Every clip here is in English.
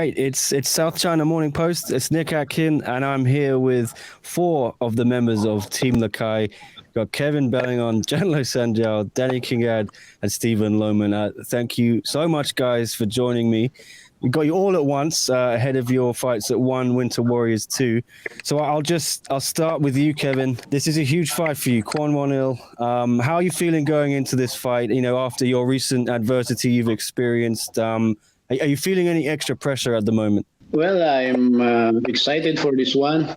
right, it's South China Morning Post. It's Nick Atkin, and I'm here with four of the members of Team Lakai. We've got Kevin Belingon, Jhanlo Sangiao, Danny Kingad, and Stephen Loman. Thank you so much, guys, for joining me. We got you all at once ahead of your fights at One Winter Warriors 2. So I'll start with you, Kevin. This is a huge fight for you, Kwon Won Il. How are you feeling going into this fight? You know, after your recent adversity you've experienced. Are you feeling any extra pressure at the moment? Well, I'm excited for this one.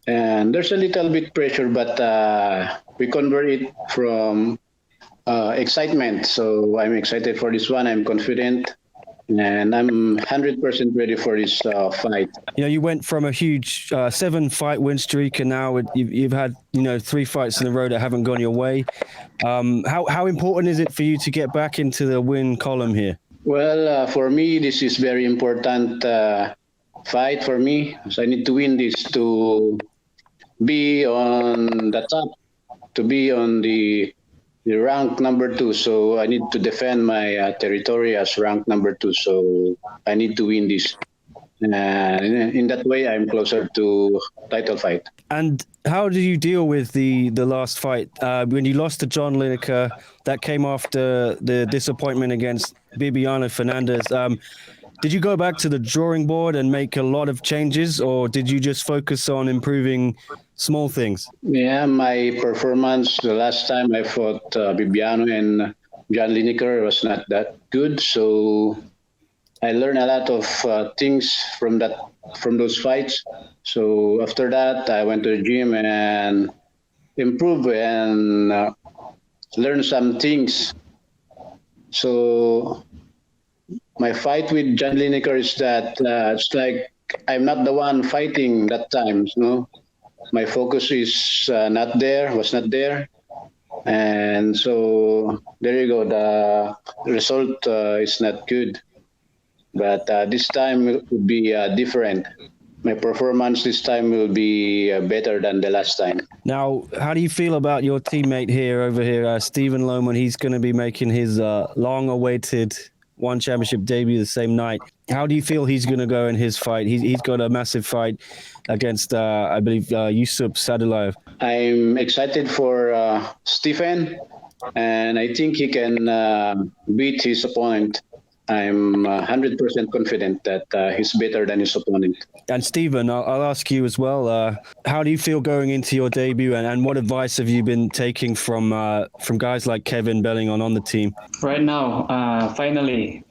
And there's a little bit pressure, but we convert it from excitement. So I'm excited for this one. I'm confident. And I'm 100% ready for this fight. You know, you went from a huge 7-fight win streak, and now you've had 3 fights in a row that haven't gone your way. How important is it for you to get back into the win column here? Well, for me, this is very important fight for me. So I need to win this to be on the top, to be on the rank number 2. So I need to defend my territory as rank number 2. So I need to win this. In that way, I'm closer to title fight. And how do you deal with the last fight? When you lost to John Lineker, that came after the disappointment against Bibiano Fernandez. Did you go back to the drawing board and make a lot of changes, or did you just focus on improving small things? Yeah, my performance the last time I fought Bibiano and John Lineker was not that good. So I learned a lot of things from those fights. So after that, I went to the gym and improved and learned some things. So my fight with John Lineker is that it's like I'm not the one fighting that time. My focus is was not there. And so there you go. The result is not good. But this time it will be different. My performance this time will be better than the last time. Now, how do you feel about your teammate over here, Stephen Loman? He's going to be making his long-awaited One Championship debut the same night. How do you feel he's going to go in his fight? He's got a massive fight against, I believe, Yusup Saadulaev. I'm excited for Stephen, and I think he can beat his opponent. I'm 100% confident that he's better than his opponent. And Stephen, I'll ask you as well. How do you feel going into your debut, and what advice have you been taking from guys like Kevin Belingon on the team? Right now, finally,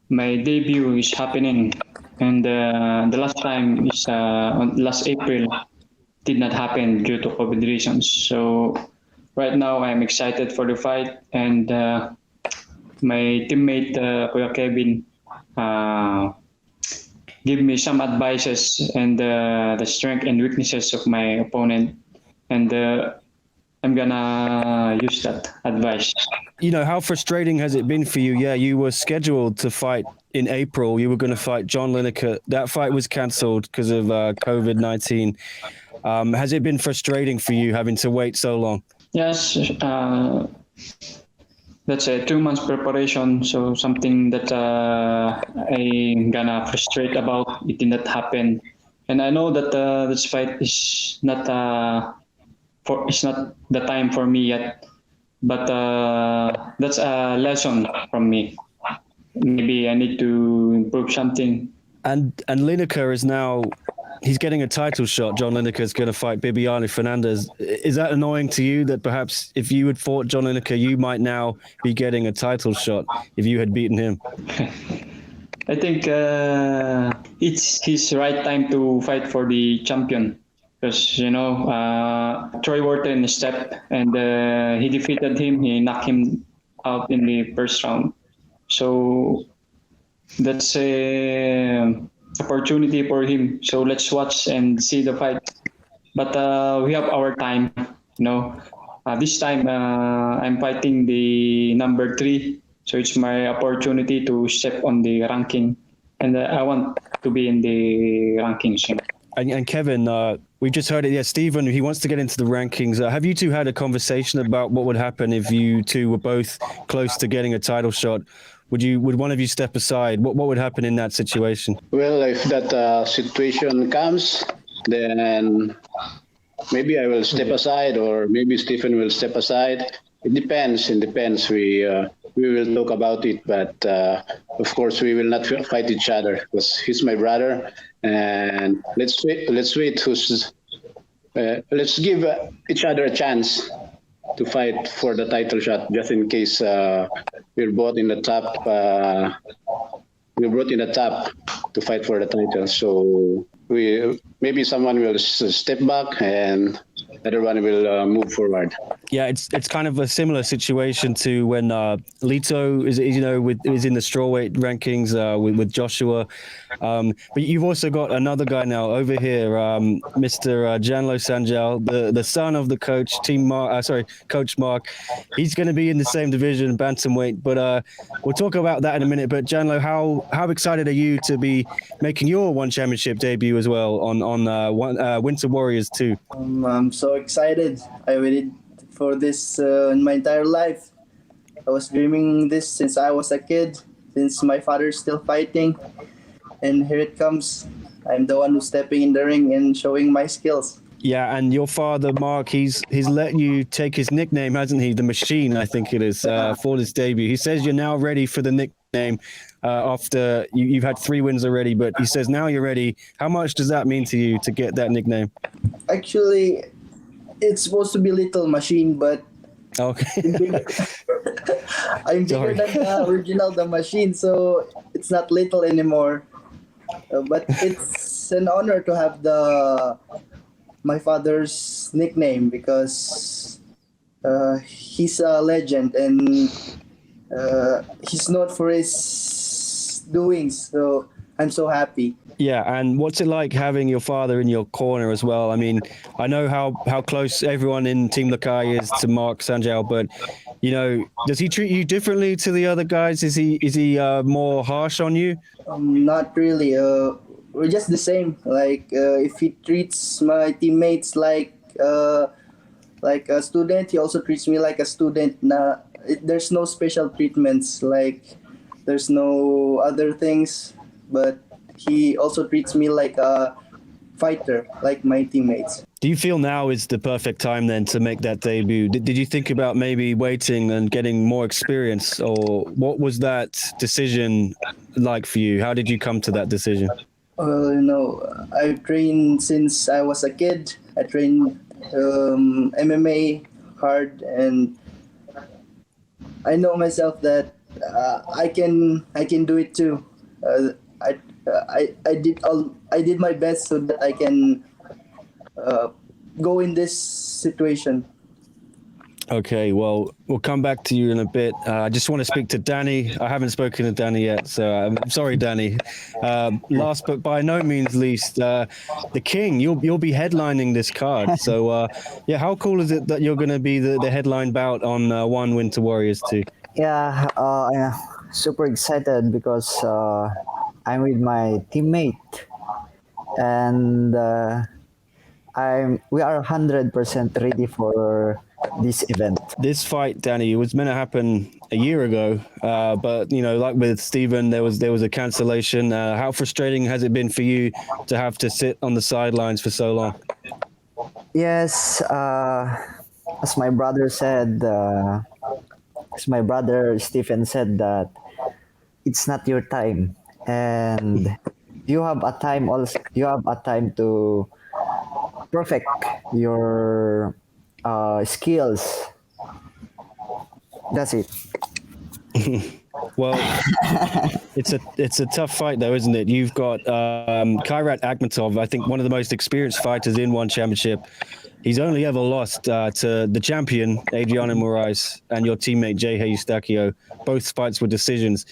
my debut is happening, and the last time is last April. Did not happen due to COVID reasons. So right now, I'm excited for the fight, and my teammate Kuya Kevin give me some advices and the strength and weaknesses of my opponent, and I'm gonna use that advice. You know, how frustrating has it been for you? Yeah, you were scheduled to fight in April. You were going to fight John Lineker. That fight was cancelled because of COVID-19. Has it been frustrating for you having to wait so long? Yes. That's a 2 months preparation, so something that I'm gonna frustrate about. It did not happen, and I know that this fight is not it's not the time for me yet. But that's a lesson from me. Maybe I need to improve something. And Lineker is now. He's getting a title shot. John Lineker is going to fight Bibiano Fernandez. Is that annoying to you that perhaps if you had fought John Lineker, you might now be getting a title shot if you had beaten him? I think it's his right time to fight for the champion. Because, Troy Wharton stepped and he defeated him. He knocked him out in the first round. So that's a opportunity for him. So let's watch and see the fight. But we have our time. This time I'm fighting the number 3. So it's my opportunity to step on the ranking. And I want to be in the rankings. And Kevin, we just heard it. Yeah, Stephen, he wants to get into the rankings. Have you two had a conversation about what would happen if you two were both close to getting a title shot? would one of you step aside? What would happen in that situation? Well, if that situation comes, then maybe I will step aside, or maybe Stephen will step aside. It depends. It depends. We will talk about it, but of course we will not fight each other because he's my brother, and let's wait. Let's wait. Let's give each other a chance to fight for the title shot, just in case we're both in the top. We're both in the top to fight for the title. So maybe someone will step back and other one will move forward. Yeah, it's kind of a similar situation to when Lito is in the strawweight rankings with Joshua. But you've also got another guy now over here, Mr. Jhanlo Sangiao, the son of the coach, Coach Mark. He's going to be in the same division, bantamweight. But we'll talk about that in a minute. But Jhanlo, how excited are you to be making your One Championship debut as well on Winter Warriors 2? I'm so excited. I waited for this in my entire life. I was dreaming this since I was a kid, since my father's still fighting. And here it comes. I'm the one who's stepping in the ring and showing my skills. Yeah, and your father, Mark, he's let you take his nickname, hasn't he? The Machine, I think it is, for this debut. He says you're now ready for the nickname after you've had 3 wins already, but he says now you're ready. How much does that mean to you to get that nickname? Actually, it's supposed to be Little Machine, but okay. I'm bigger than the original The Machine, so it's not little anymore. But it's an honor to have my father's nickname because he's a legend and he's known for his doings. So I'm so happy. Yeah, and what's it like having your father in your corner as well? I mean, I know how close everyone in Team Lakai is to Mark Sangiao, but does he treat you differently to the other guys? Is he more harsh on you? Not really. We're just the same. Like if he treats my teammates like a student, he also treats me like a student. There's no special treatments. Like there's no other things, but he also treats me like a fighter, like my teammates. Do you feel now is the perfect time then to make that debut? Did you think about maybe waiting and getting more experience, or what was that decision like for you? How did you come to that decision? I've trained since I was a kid. I trained MMA hard, and I know myself that I can do it too. I did my best so that I can go in this situation. Okay, well, we'll come back to you in a bit. I just want to speak to Danny. I haven't spoken to Danny yet, so I'm sorry, Danny. Last but by no means least, the King. You'll be headlining this card. So, how cool is it that you're going to be the headline bout on One Winter Warriors 2? Yeah, I'm super excited because I'm with my teammate, and we are 100% ready for this event. This fight, Danny, it was meant to happen a year ago, but like with Stephen, there was a cancellation. How frustrating has it been for you to have to sit on the sidelines for so long? Yes, as my brother Stephen said, that it's not your time, and you have a time also. You have a time to perfect your skills. That's it. Well, it's a tough fight though, isn't it? You've got Kairat Akhmetov, I think one of the most experienced fighters in One Championship. He's only ever lost to the champion, Adriano Moraes, and your teammate, Jay Eustachio. Both fights were decisions.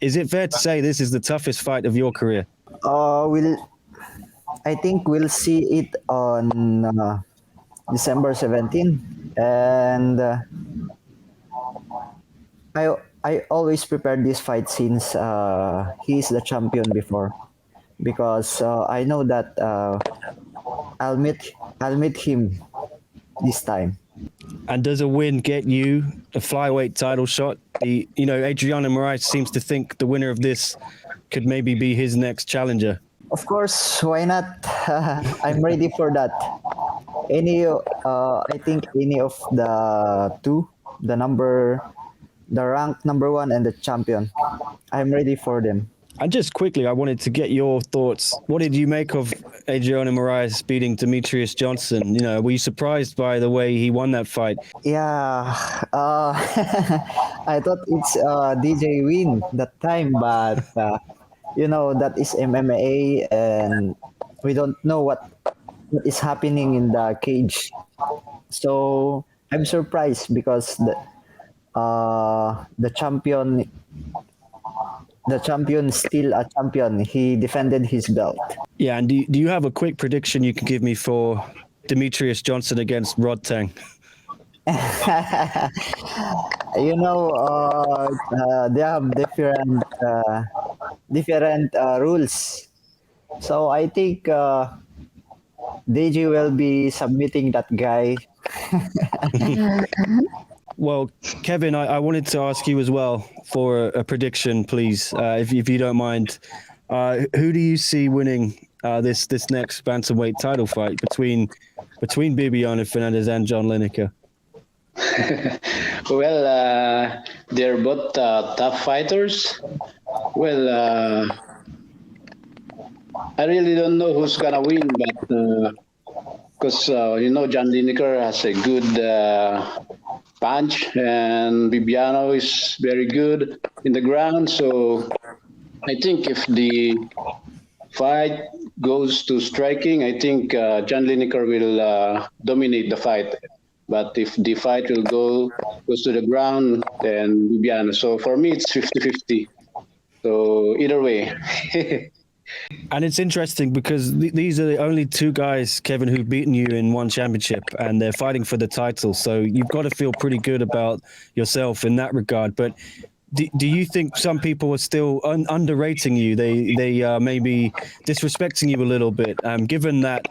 Is it fair to say this is the toughest fight of your career? I think we'll see it on December 17, and I always prepare this fight since he's the champion before, because I know that I'll meet him this time. And does a win get you a flyweight title shot? Adriano Moraes seems to think the winner of this could maybe be his next challenger. Of course, why not? I'm ready for that. I think any of the two, the ranked number one and the champion, I'm ready for them. And just quickly, I wanted to get your thoughts. What did you make of Adriano Moraes beating Demetrius Johnson? Were you surprised by the way he won that fight? Yeah, I thought it's DJ win that time, but that is MMA, and we don't know what is happening in the cage. So I'm surprised because the champion is still a champion. He defended his belt. Yeah, and do you have a quick prediction you can give me for Demetrius Johnson against Rodtang? They have different rules. So I think DJ will be submitting that guy. Well, Kevin, I wanted to ask you as well for a prediction, please, if you don't mind. Who do you see winning this next bantamweight title fight between Bibiano Fernandez and John Lineker? Well, they're both tough fighters. Well, I really don't know who's gonna win, but because John Lineker has a good punch, and Bibiano is very good in the ground. So I think if the fight goes to striking, I think John Lineker will dominate the fight. But if the fight goes to the ground, then Bibiano. So for me, it's 50-50. So either way. And it's interesting because these are the only two guys, Kevin, who've beaten you in one championship, and they're fighting for the title. So you've got to feel pretty good about yourself in that regard. But do you think some people are still underrating you? They may be disrespecting you a little bit, given that,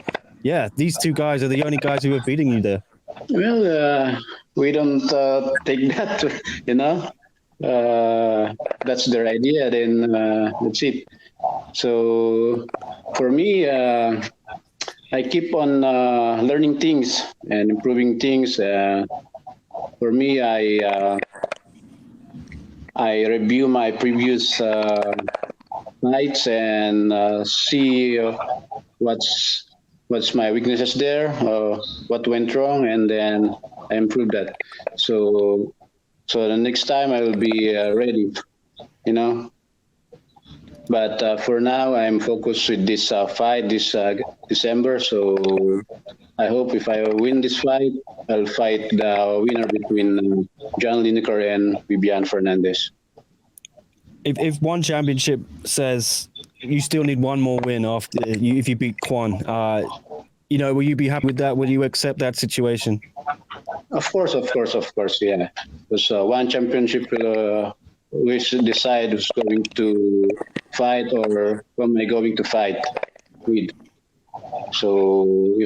these two guys are the only guys who are beating you there. Well, we don't take that, that's their idea, then that's it. So for me, I keep on learning things and improving things. For me, I review my previous fights and see what's my weaknesses there, what went wrong, and then I improve that. So the next time I will be ready, But for now, I'm focused with this fight this December. So I hope if I win this fight, I'll fight the winner between John Lineker and Bibiano Fernandez. If one championship says you still need one more win if you beat Kwon, will you be happy with that? Will you accept that situation? Of course, yeah. Because one championship we should decide who's going to fight or who am I going to fight with. So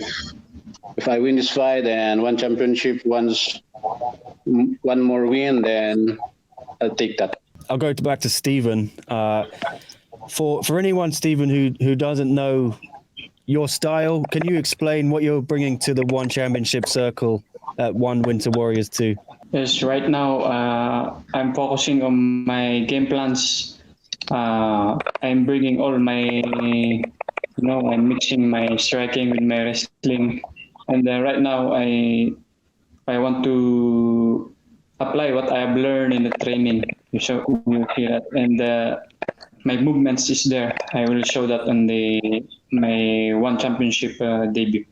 if I win this fight and one championship, one more win, then I'll take that. I'll go back to Stephen. For anyone, Stephen, who doesn't know your style, can you explain what you're bringing to the One Championship Circle at One Winter Warriors 2? Yes, right now I'm focusing on my game plans. I'm bringing all my, I'm mixing my striking with my wrestling, and right now I want to apply what I have learned in the training. You see that, and my movements is there. I will show that on my One Championship debut.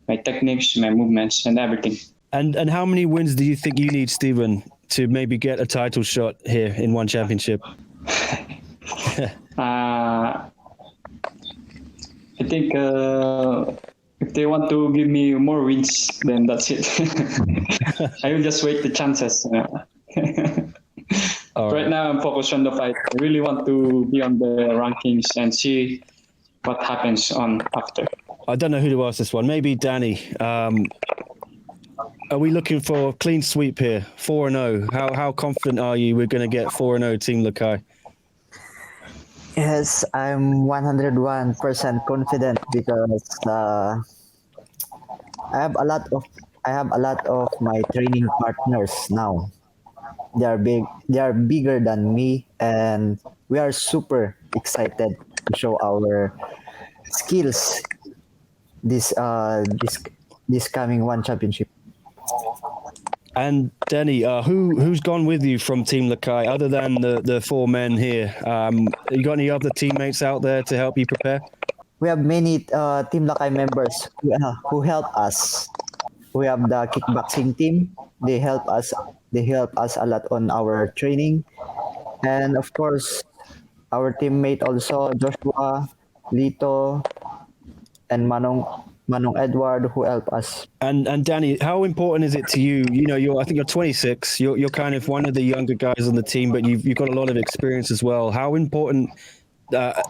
My techniques, my movements, and everything. And how many wins do you think you need, Stephen, to maybe get a title shot here in One Championship? I think if they want to give me more wins, then that's it. I will just wait the chances. Right now, I'm focused on the fight. I really want to be on the rankings and see what happens on after. I don't know who to ask this one. Maybe Danny. Are we looking for a clean sweep here? 4-0. How confident are you we're going to get 4-0 Team Lakai? Yes, I'm 101% confident because I have a lot of my training partners now. They are big. They are bigger than me, and we are super excited to show our skills this coming one championship. And Danny, who's gone with you from Team Lakai other than the four men here? You got any other teammates out there to help you prepare? We have many Team Lakay members who help us. We have the kickboxing team. They help us. They help us a lot on our training, and of course, our teammate also Joshua, Lito, and Manong Edward who help us. And Danny, how important is it to you? You know, I think you're 26. You're kind of one of the younger guys on the team, but you've got a lot of experience as well. How important?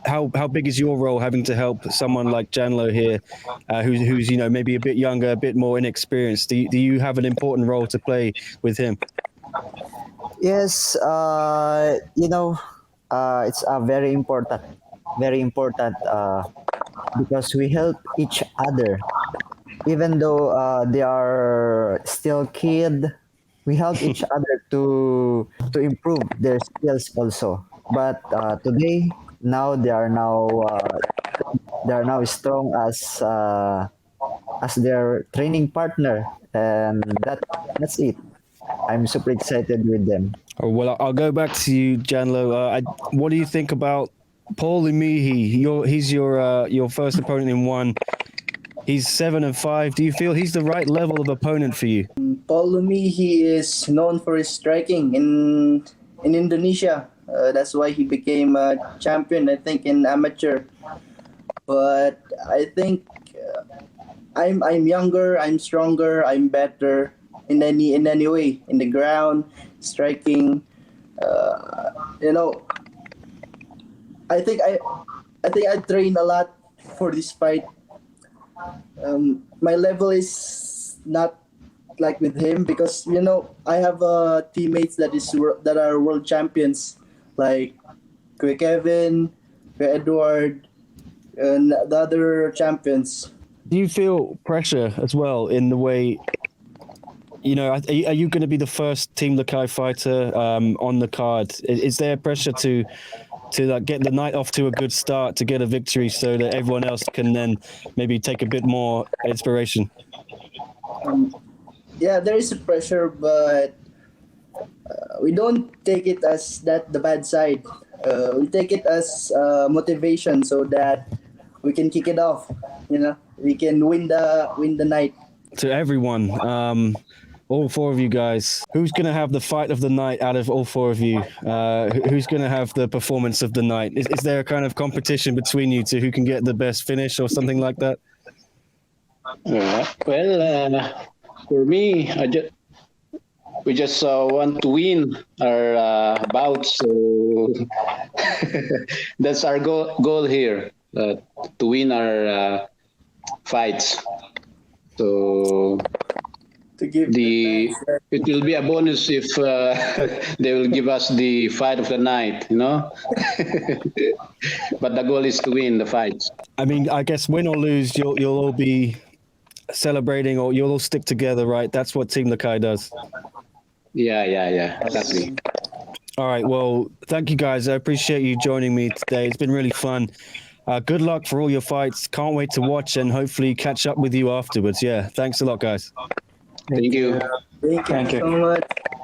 How big is your role having to help someone like Jhanlo here, who's maybe a bit younger, a bit more inexperienced? Do you have an important role to play with him? Yes, it's a very important, because we help each other. Even though they are still kid, we help each other to improve their skills also. But today, now they are now strong as their training partner, and that's it. I'm super excited with them. Oh, well, I'll go back to you, Jhanlo. What do you think about Paul Lumihi? He's your first opponent in one. He's 7-5. Do you feel he's the right level of opponent for you? Paul Lumihi is known for his striking in Indonesia. That's why he became a champion, I think, in amateur. But I think I'm younger, I'm stronger, I'm better in any way, in the ground, striking. I think I train a lot for this fight. My level is not like with him because I have teammates that are world champions like Kevin, Edward, and the other champions. Do you feel pressure as well in the way? Are you going to be the first Team Lakai fighter on the card? Is there pressure to get the night off to a good start, to get a victory, so that everyone else can then maybe take a bit more inspiration? Yeah, there is a pressure, but we don't take it as the bad side. We take it as motivation so that we can kick it off. We can win the night. To everyone, all four of you guys, who's going to have the fight of the night out of all four of you? Who's going to have the performance of the night? Is there a kind of competition between you two who can get the best finish or something like that? For me, we just want to win our bouts. So that's our goal here, to win our fights. So it will be a bonus if they will give us the fight of the night, But the goal is to win the fights. I mean, I guess win or lose, you'll all be celebrating, or you'll all stick together, right? That's what Team Lakai does. Yeah, exactly. All right, well, thank you guys. I appreciate you joining me today. It's been really fun. Good luck for all your fights. Can't wait to watch and hopefully catch up with you afterwards. Yeah, thanks a lot, guys. Thank you. Thank you so much.